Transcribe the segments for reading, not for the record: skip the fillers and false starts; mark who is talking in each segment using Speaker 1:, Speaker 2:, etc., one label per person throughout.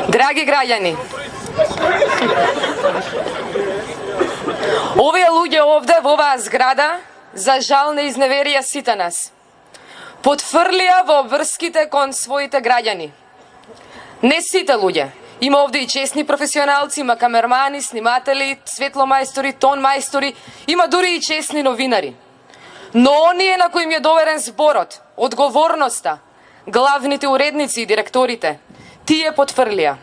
Speaker 1: Драги граѓани, овие луѓе овде во оваа зграда за жал не изневерија сите нас. Потврлија во обврските кон своите граѓани. Не сите луѓе. Има овде и честни професионалци, има камермани, сниматели, светломајстори, тонмајстори, има дури и честни новинари. Но оние на кои им е доверен зборот, одговорноста, главните уредници и директорите, тие потврлија.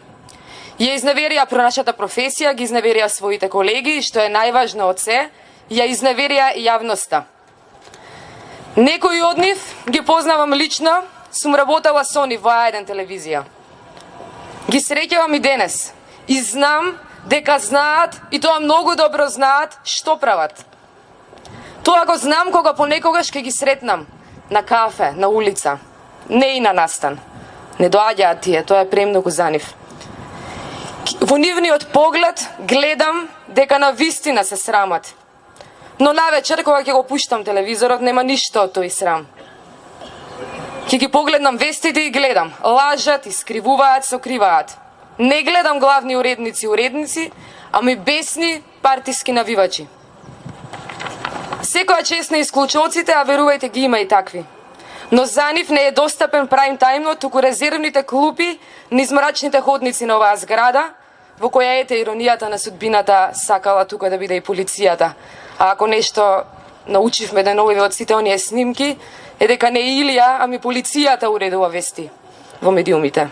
Speaker 1: Ја изневерија про нашата професија, ги изневерија своите колеги и што е најважно од се, ја изневерија јавноста. Некои од нив ги познавам лично, сум работела со нив во А1 телевизија. Ги среќавам и денес и знам дека знаат, и тоа многу добро знаат, што прават. Тоа го знам кога понекогаш ке ги сретнам на кафе, на улица, не и на настан. Не доаѓаат тие, тоа е премногу за нив. Во нивниот поглед гледам дека на вистина се срамат. Но навечер кога ќе го пуштам телевизорот нема ништо од тој срам. Ќе ги погледнам вестите и гледам, лажат, искривуваат, сокриваат. Не гледам главни уредници, ами бесни партиски навивачи. Секоја чест на исклучоците, а верувајте ги има и такви. Но за нив не е достапен прайм тајмот, туку резервните клупи низ мрачните ходници на оваа зграда, во која ете иронијата на судбината сакала тука да биде и полицијата. А ако нешто научивме деновиве од сите оние снимки, е дека не Илија, ами полицијата уредува вести во медиумите.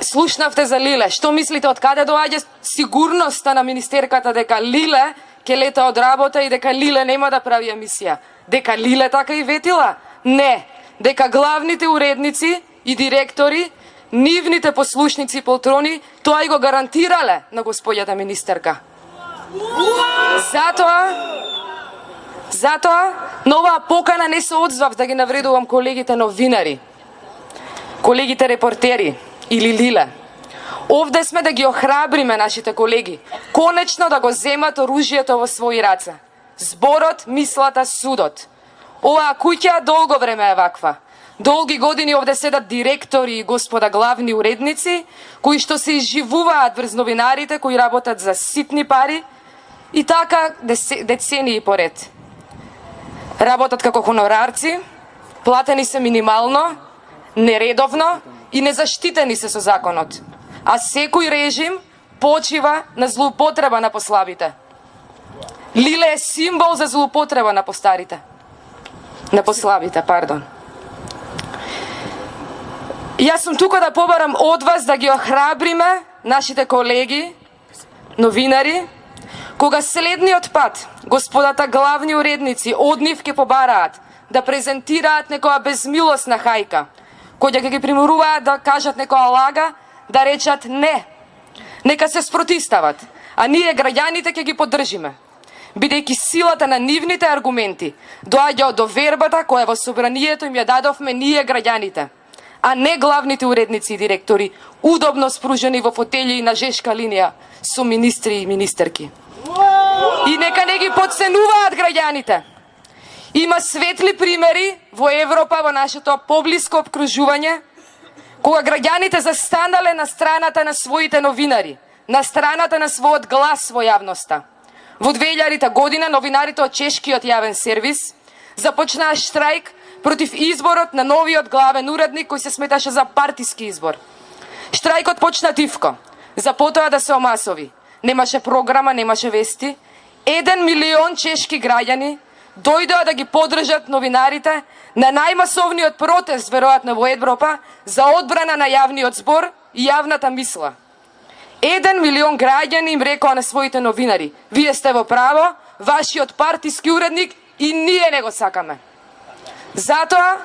Speaker 1: Слушнавте за Лиле. Што мислите, од каде доаѓа сигурноста на министерката дека Лиле ќе лета од работа и дека Лиле нема да прави емисија? Дека Лиле така и ветила? Не. Дека главните уредници и директори, нивните послушници и полтрони, тоа и го гарантирале на господјата министерка. Затоа, на оваа покана не се одзвав да ги навредувам колегите новинари, колегите репортери или Лиле. Овде сме да ги охрабриме нашите колеги, конечно да го земат оружјето во своји раце. Зборот, мислата, судот. Оваа куќа долго време е ваква. Долги години овде седат директори и господа главни уредници, кои што се изживуваат врз новинарите, кои работат за ситни пари и така децении поред. Работат како хонорарци, платени се минимално, нередовно и незаштитени се со законот. А секој режим почива на злоупотреба на послабите. Лиле е символ за злоупотреба на постарите. На послабите, пардон. Јас сум тука да побарам од вас да ги охрабриме нашите колеги, новинари, кога следниот пат господата главни уредници од нив ќе побараат да презентираат некоја безмилосна хајка, која ќе ги приморуваат да кажат некоја лага, да речат не. Нека се спротистават, а ние граѓаните ќе ги поддржиме. Бидејќи силата на нивните аргументи доаѓа од довербата која во собранието им ја дадовме ние граѓаните, а не главните уредници и директори, удобно спружени во фотелји на жешка линија со министри и министерки. И нека не ги подценуваат граѓаните. Има светли примери во Европа, во нашето поблиско обкружување, кога граѓаните застанале на страната на своите новинари, на страната на својот глас во јавноста. Во 2000 година новинарите од чешкиот јавен сервис започнаа штрајк против изборот на новиот главен уредник кој се сметаше за партиски избор. Штрајкот почна тивко, за потоа да се омасови. Немаше програма, немаше вести. 1 милион чешки граѓани дојдоа да ги поддржат новинарите на најмасовниот протест веројатно во Европа за одбрана на јавниот збор и јавната мисла. 1 милион граѓани им рекоа на своите новинари: вие сте во право, вашиот партиски уредник и ние не го сакаме. Затоа,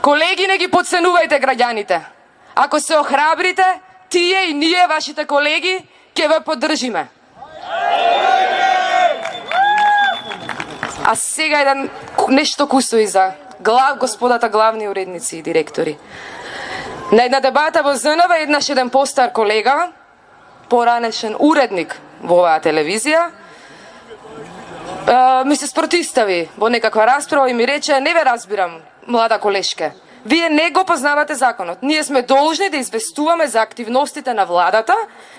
Speaker 1: колеги, не ги подценувајте граѓаните. Ако се охрабрите, тие и ние, вашите колеги, ќе ве поддржиме. А сега нешто кусои за господата главни уредници и директори. На една дебата во ЗНВ еднаш еден постар колега, поранешен уредник во оваа телевизија, ми се спротистави во некаква расправа и ми рече: не ве разбирам, млада колешке. Вие не го познавате законот. Ние сме должни да известуваме за активностите на владата,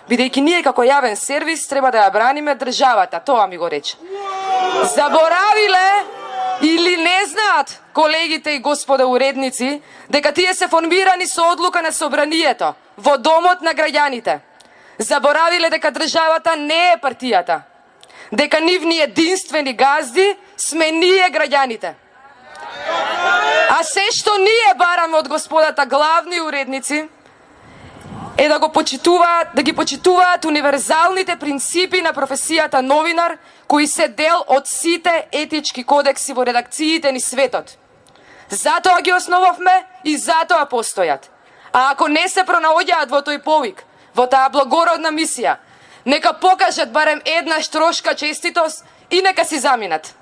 Speaker 1: бидејќи ние како јавен сервис треба да ја браниме државата. Тоа ми го рече. Заборавиле или не знаат колегите и господа уредници дека тие се формирани со одлука на собранието во домот на граѓаните. Заборавиле дека државата не е партијата. Дека нивни единствени газди сме ние граѓаните. А се што ние бараме од господата главни уредници е да ги почитуваат универзалните принципи на професијата новинар, кои се дел од сите етички кодекси во редакциите ни светот. Затоа ги основавме и затоа постојат. А ако не се пронаоѓаат во тој повик, во таа благородна мисија, нека покажат барем еднаш трошка честитост и нека си заминат.